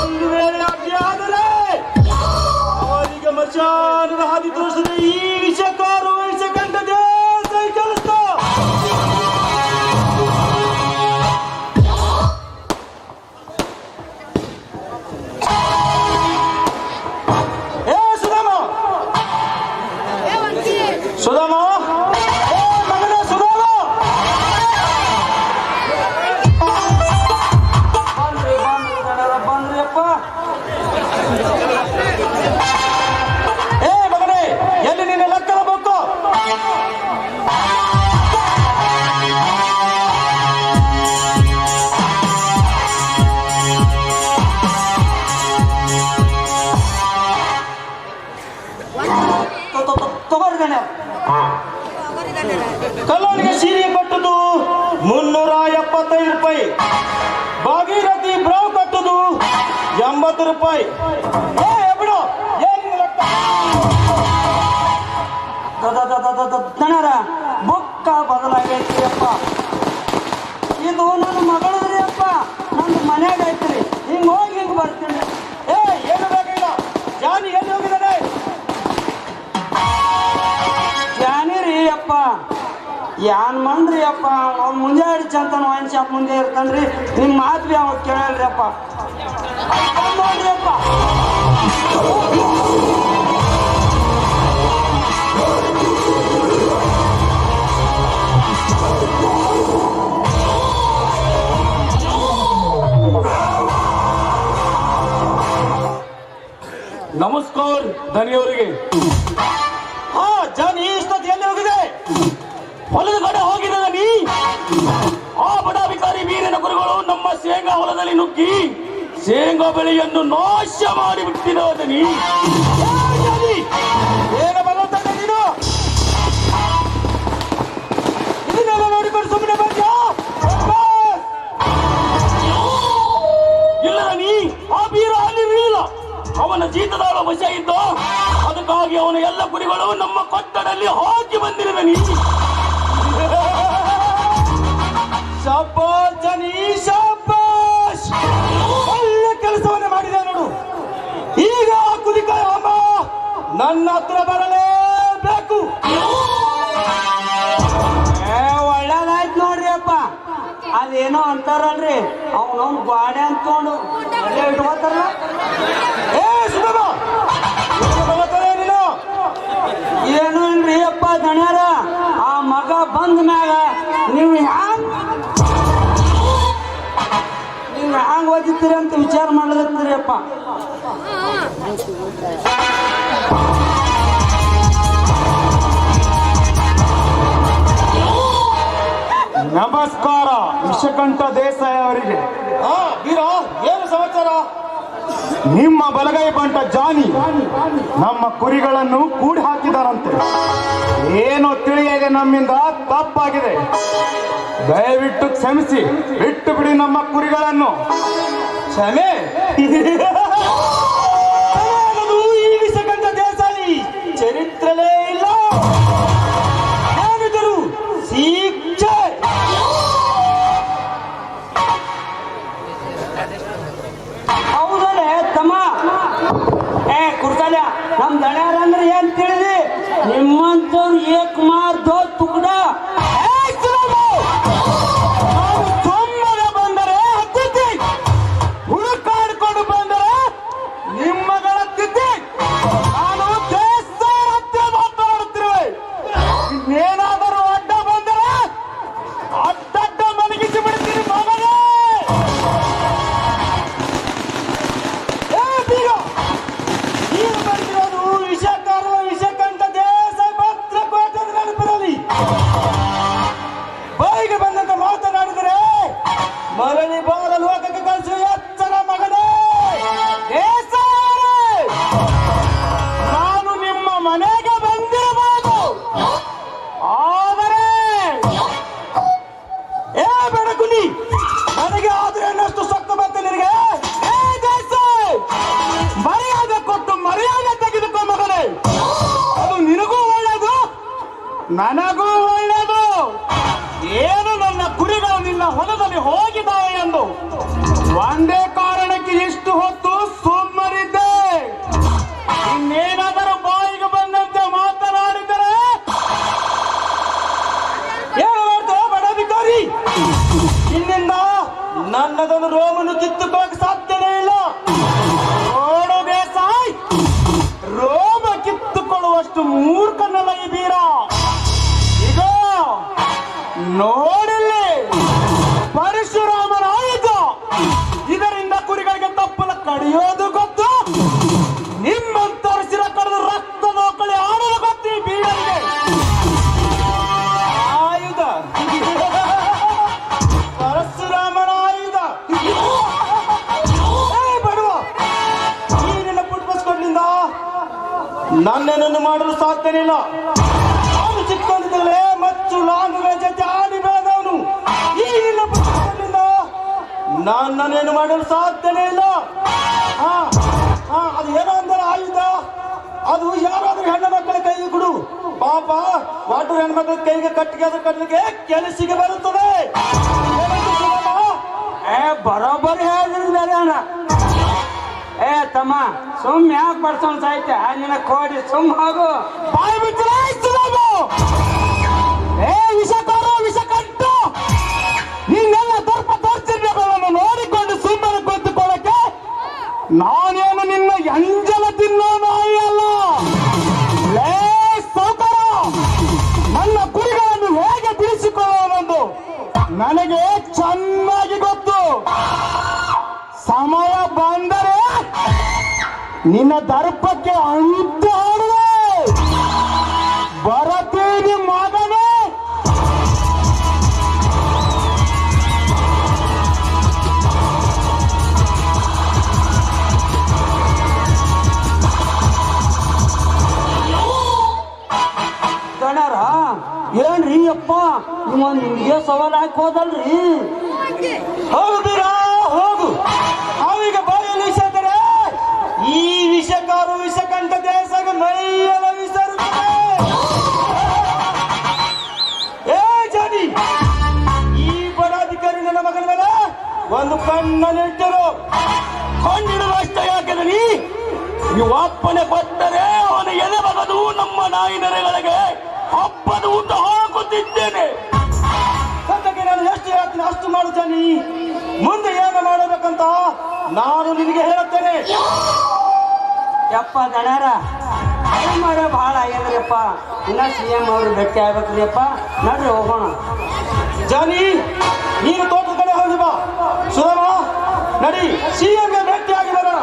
ಒಂದು ವೇಳೆ ಅಡ್ಡಿಯಾದರೆ ಅವರಿಗೆ ಮಚಾನದ ಹಾದಿ ತೋರಿಸಿದ ಈ ವಿಷಕಾರ ವಹಿಸಕಂಡದೇ ಕೆಲಸ. ಸುಧಾಮ, ಏ ಮಗನೇ ಸುಧಾಮ, ಬಂದ್ರಿಯಪ್ಪ. ಏ ಮಗನೇ, ಎಲ್ಲಿ ನಿನ್ನ ಲೆಕ್ಕನ ಬೇಕು? ತಗೋರಿದ್ದಾನೆ. ಕಲ್ಲೂರಿಗೆ ಸೀರೆ ಕಟ್ಟುದು 375 ರೂಪಾಯಿ, ಭಾಗೀರಥಿ ಬ್ರೌ ಕಟ್ಟುದು 80 ರೂಪಾಯಿ. ಬಿಡು, ದಣರ ಬುಕ್ಕ ಬದಲಾಗೈತಿ ಅಪ್ಪ. ಇದು ನನ್ನ ಮಗಳದ್ರಿ ಅಪ್ಪ, ನಂದು ಮನ್ಯಾಗ ಐತ್ರಿ. ಹಿಂಗ ಹೋಗಿ ಹಿಂಗ ಬರ್ತೀನಿ. ಏನು ಬೇಕಾಗಿಲ್ಲ. ಜಾನಿ ಎಲ್ಲಿ ಹೋಗಿದ್ದಾನೆ? ಜಾನಿ ರೀ ಅಪ್ಪ, ಯಾನ್ ಮಂದ್ರಿ ಅಪ್ಪ. ಅವ್ನು ಮುಂಜಾನೆ ಚಂತನ ವೈನ್ ಶಾಪ್ ಮುಂದೆ ಇರ್ತಾನ್ರಿ. ನಿಮ್ಮ ಮಾತು ಭೀ ಅವಾಗ ಕೇಳಲ್ರಿ ಅಪ್ಪ. ನೋಡ್ರಿ ಅಪ್ಪ, ನಮಸ್ಕಾರ ಧನಿಯವರಿಗೆ. ಹಾ ಜಾನಿ, ಇಷ್ಟೊತ್ತು ಎಲ್ಲಿ ಹೋಗಿದೆ? ಹೊಲದ ಕಡೆ ಹೋಗಿದ್ದ ನೀ? ಆ ಬಡಾಧಿಕಾರಿ ವೀರನ ಗುರುಗಳು ನಮ್ಮ ಶೇಂಗಾ ಹೊಲದಲ್ಲಿ ನುಗ್ಗಿ ಶೇಂಗಾ ಬೆಳೆಯನ್ನು ನಾಶ ಮಾಡಿಬಿಟ್ಟಿರೋದ ನೀ. ಬೇಗ ಬರುತ್ತಾನೆ ನೀನು. ಇದನ್ನೆಲ್ಲ ನೋಡಿಕೊಂಡು ಸುಮ್ಮನೆ ಬಂದ್ಯಾ? ಇಲ್ಲ ನೀ, ಆ ವೀರ ಅಲ್ಲಿ ಇರಲಿಲ್ಲ. ಅವನ ಜೀತದಾಳ ವಶ ಇದ್ದು, ಅದಕ್ಕಾಗಿ ಅವನ ಎಲ್ಲ ಗುರಿಗಳು ನಮ್ಮ ಕೊಟ್ಟಡಲ್ಲಿ ಹಾಕಿ ಬಂದಿರುವೆ ನೀ. ಶಾಬಾಷ್ ಜನಿ, ಶಾಬಾಷ್. ಒಳ್ಳೆ ಕೆಲಸವನ್ನೇ ಮಾಡಿದೆ ನೋಡು. ಈಗ ಆ ಕುದಿಕಾಯ ಅಮ್ಮ ನನ್ನ ಹತ್ರ ಬರಲೇಬೇಕು. ಒಳ್ಳೇದಾಯ್ತು ನೋಡ್ರಿ ಅಪ್ಪ. ಅದೇನೋ ಅಂತಾರಲ್ರಿ, ಅವನವ್ನ ಗಾಡಿ ಅಂತಕೊಂಡು ಇಟ್ಕೋತಾರಲ್ಲ. ಏನು ಇಲ್ರಿ ಅಪ್ಪ ದಣ್ಯಾರ, ಆ ಮಗ ಬಂದ ಮ್ಯಾಗ ನೀವು ಹ್ಯಾಂಗ್ ಓದಿತ್ತೀರಿ ಅಂತ ವಿಚಾರ ಮಾಡ್ಲತ್ತೀರಿ ಅಪ್ಪ. ನಮಸ್ಕಾರ ವಿಷಕಂಠ ದೇಸಾಯಿ ಅವರಿಗೆ. ವೀರ, ಏನು ಸಮಾಚಾರ? ನಿಮ್ಮ ಬಲಗೈ ಬಂಟ ಜಾನಿ ನಮ್ಮ ಕುರಿಗಳನ್ನು ಕೂಡಿ ಹಾಕಿದಾರಂತೆ. ಏನು ತಿಳಿಯದೆ ನಮ್ಮಿಂದ ತಪ್ಪಾಗಿದೆ, ದಯವಿಟ್ಟು ಕ್ಷಮಿಸಿ ಬಿಟ್ಟು ಬಿಡಿ ನಮ್ಮ ಕುರಿಗಳನ್ನು. ಕ್ಷಮೆ? ಈ ವಿಷಕಂಠ ದೇಸಾಯಿ ಚರಿತ್ರಲೇ ಇಲ್ಲ. ಏನಿದ್ರು ಶಿಕ್ಷೆ. ಹೌದಲ್ಲೇ ತಮ್ಮ? ಕುರ್ತಾಲ, ನಮ್ ದಣ್ಯಾರ ಅಂದ್ರೆ ಏನ್ ತಿಳಿದಿ? ನಿಮ್ಮಂತವ್ರು ಏಕ್ ಮಾರ್ ದೋ ತುಕಡ. ಬಂದರೆ ಹತ್ತಿದ್ದಿ, ಹುಡುಕಾಡ್ಕೊಂಡು ಬಂದರೆ ನಿಮ್ಮಗಳ ತಿದ್ದಿ. ನಾನು ದೇಶ ಹತ್ತಿರ ಮಾತನಾಡುತ್ತಿರುವೆ. ಇನ್ನೇನಾದರೂ ಅಡ್ಡ ಬಂದರೆ ಅಡ್ಡಡ್ಡ ಮಲಗಿಸಿ ಬಿಡ್ತೀನಿ ಮಗನೇ. ನೀನು ಬರ್ತಿರೋದು ವಿಷಕಂಠ ದೇಸಾಯಿ ಭದ್ರ ಕೋಟದ ನೆನಪಿರಲಿ. ನನಗೂ ಒಳ್ಳೆಯದು. ಏನು ನನ್ನ ಕುರಿಗಳು ನಿನ್ನ ಹೊಲದಲ್ಲಿ ಹೋಗಿದ್ದಾವೆ ಎಂದು ಒಂದೇ ಕಾರಣಕ್ಕೆ ಇಷ್ಟು ಹೊತ್ತು ಸುಮ್ಮನಿದ್ದೆ. ಇನ್ನೇನಾದರೂ ಬಾಯಿಗೆ ಬಂದಂತೆ ಮಾತನಾಡಿದರೆ ಏನು ಮಾಡ್ತೇವೆ ಬಡಾಧಿಕಾರಿ? ಇನ್ನಿಂದ ನನ್ನದನ್ನು ರೋಮನ್ನು ಕಿತ್ತುಕೊಳ್ಳಕ್ಕೆ ಸಾಧ್ಯವೇ ಇಲ್ಲ. ನೋಡು ಬೇಸಾಯ್, ರೋಮ ಕಿತ್ತುಕೊಳ್ಳುವಷ್ಟು ಮೂರ್ಖನಲ್ಲ ಈ ಬೀರ. ಈಗ ನೋಡಿಲ್ಲಿ ಪರಶುರಾಮನ ಆಯುಧ. ಇದರಿಂದ ಕುರಿಗಳಿಗೆ ತಪ್ಪಲ ಕಡಿಯೋದು ಗೊತ್ತು. ನಿಮ್ಮಂತವ್ರ ಸಿರ ಕಡಿದು ರಕ್ತದ ಒಕ್ಕಳಿ ಆಡಲು ಗೊತ್ತು ಈ ಬೀರರಿಗೆ. ಆಯುಧ ಪರಶುರಾಮನ ಆಯುಧ. ಬಡುವ, ನೀನಿನ್ನ ಪುಟ್ಬಸ್ಕೊಂಡಿಂದ ನನ್ನೇನನ್ನು ಮಾಡಲು ಸಾಧ್ಯನಿಲ್ಲ. ನಾನು ಚಿಕ್ಕಂದಿದ್ದಲೇ ಮತ್ತು ಲಾಂಗುಗಳ ಜೊತೆ ಆಡಿ ಬೆಳೆದವನು. ಈ ನಿನ್ನ ಪುಟ್ಬಸ್ಕೊಂಡಿಂದ ನನ್ನೇನು ಮಾಡಲು ಸಾಧ್ಯನೇ ಇಲ್ಲ. ಅದು ಏನೋ ಅಂದ್ರೆ ಆಯುಧ. ಅದು ಯಾರಾದ್ರೂ ಹೆಣ್ಣು ಮಕ್ಕಳ ಕೈಗೆ ಕೊಡು. ಪಾಪ ವಾಟರ್ ಹೆಣ್ಮಕ್ಳ ಕೈಗೆ ಕಟ್ಟಿಗೆ ಅದು ಕಟ್ಟಲಿಕ್ಕೆ ಕೆಲಸಿಗೆ ಬರುತ್ತದೆ. ಬರೋಬ್ಬರಿ ಹೇಳಿದ್ರೆ ಅಣ್ಣ. ತಮ್ಮ ಸುಮ್ ಯಾಕೆ ಬರ್ಸೋನ್ ಸಾಯ್ತ ನಿನ್ನ ಕೋಡಿ ಸುಮ್ ಹೋಗು. ಬಾಯಿ ಬಿಟ್ಟರೆ ವಿಷಕಾರು ವಿಷಕಂಟು ನೀನೆಲ್ಲ ದರ್ಪ ತೋರ್ಸಿರ್ಬೇಕನ್ನು ನೋಡಿಕೊಂಡು ಸುಮ್ಮನೆ ಗೊತ್ತುಕೊಳ್ಳಕ್ಕೆ ನಾನೇನು ನಿನ್ನ ಎಂಜಲ ತಿನ್ನೋ ನಾಯಿ ಅಲ್ಲ. ಲೇ ಸೌಕರ, ನನ್ನ ಕುರಿಗಳನ್ನು ಹೇಗೆ ಬಿಡಿಸಿಕೊಳ್ಳುವುದೆಂದು ನನಗೆ ಚೆನ್ನಾಗಿ ಗೊತ್ತು. ಸಮಯ ಬಂದರೆ ನಿನ್ನ ದರ್ಪಕ್ಕೆ ಅಂತ ಹಾಡುವೆ. ಬರತೀನಿ ಮಗನೇ. ದಣರ ಏನ್ರಿ ಅಪ್ಪ ನಿಮಗೆ ಸವಾಲ್ ಹಾಕಿ ಹೋದಲ್ರಿ. ಹೌದಿರ ಹೋಗು. ಅವೀಗ ಬಾಯಲ್ಲಿ ವಿಷ ಇದ್ದರೆ ಈ ವಿಷಕಾರು ವಿಷಕಂಠ ದೇಶಗ ಮೈಯೆಲ್ಲ ವಿಸರುತ್ತದೆ. ಏ ಜಾನಿ, ಈ ಬಡಾಧಿಕಾರಿ ನನ್ನ ಮಗನ ಮೇಲೆ ಒಂದು ಕಣ್ಣನ್ನಿಟ್ಟರು. ಕಣ್ಣಿಡುವಷ್ಟೇ ಯಾಕೆಂದ್ರೆ ನೀವು ಅಪ್ಪನೆ ಕೊಟ್ಟರೆ ಅವನ ಎಲೆ ಬಗದು ನಮ್ಮ ನಾಯಿ ನೆರೆಗಳಿಗೆ ಹಬ್ಬದ ಊಟ ಹಾಕುತ್ತಿದ್ದೇನೆ. ಸದ್ಯಕ್ಕೆ ನಾನು ಎಷ್ಟು ಹೇಳ್ತೀನಿ ಅಷ್ಟು ಮಾಡು ಜಾನಿ. ಮುಂದೆ ಏನು ಮಾಡಬೇಕಂತ ನಾನು ನಿನಗೆ ಹೇಳುತ್ತೇನೆ. ಯಪ್ಪ ದಣರ ಮಾಡೋ ಭಾಳ ಆಗ್ಯದ್ರಿಯಪ್ಪ. ಇನ್ನ CM ಅವ್ರು ಭೇಟಿ ಆಗ್ಬೇಕ್ರಿ ಅಪ್ಪ. ನಡ್ರಿ ಹೋಗೋಣ. ಜಾನಿ, ನೀನು ತೋಟದ ಕಡೆ ಹೋಗಿ ಬಾ. ಸುಧಮ್ಮ ನಡಿ, CM ಗೆ ಭೇಟಿ ಆಗಿ ಬರೋಣ.